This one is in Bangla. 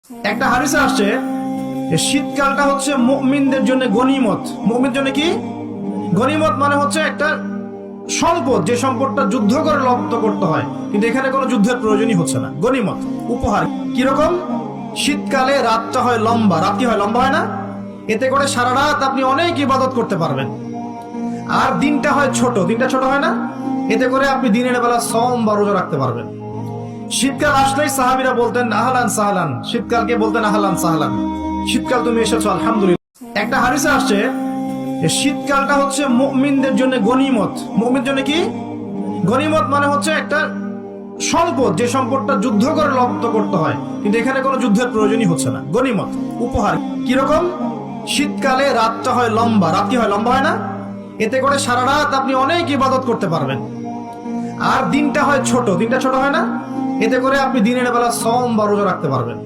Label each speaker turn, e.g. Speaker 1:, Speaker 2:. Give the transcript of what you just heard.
Speaker 1: একটা হাদিসে আসছে যে শীতকালটা হচ্ছে মুমিনদের জন্য গনিমত। মুমিনদের জন্য কি গনিমত? মানে হচ্ছে একটা সম্পদ, যে সম্পদটা যুদ্ধ করে লব্ধ করতে হয়, কিন্তু এখানে কোনো যুদ্ধের প্রয়োজনই হচ্ছে না। গনিমত, উপহার। কিরকম? শীতকালে রাতটা হয় লম্বা, রাত কি হয় লম্বা হয় না? এতে করে সারা রাত আপনি অনেক ইবাদত করতে পারবেন। আর দিনটা হয় ছোট, দিনটা ছোট হয় না? এতে করে আপনি দিনের বেলা সওম বা রোজা রাখতে পারবেন। শীতকাল আসলেই সাহাবীরা বলতেন আহলান সাহলান, শীতকালকে বলতেন আহলান সাহলান, শীতকাল তুমি এসেছো আলহামদুলিল্লাহ। একটা হাদিসে আসছে যে শীতকালটা হচ্ছে মুমিনদের জন্য গনিমত। মুমিনদের জন্য কি গনিমত? মানে হচ্ছে একটা সম্পদ, যে সম্পদটা যুদ্ধ করে লব্ধ করতে হয়, কিন্তু এখানে কোনো যুদ্ধের প্রয়োজনই হচ্ছে না। গনিমত, উপহার। কিরকম? শীতকালে রাতটা হয় লম্বা, রাত কি হয় লম্বা হয় না? এতে করে সারা রাত আপনি অনেক ইবাদত করতে পারবেন। আর দিনটা হয় ছোট, দিনটা ছোট হয় না? এতে করে আপনি দিনের বেলা সওম বা রোজা রাখতে পারবেন।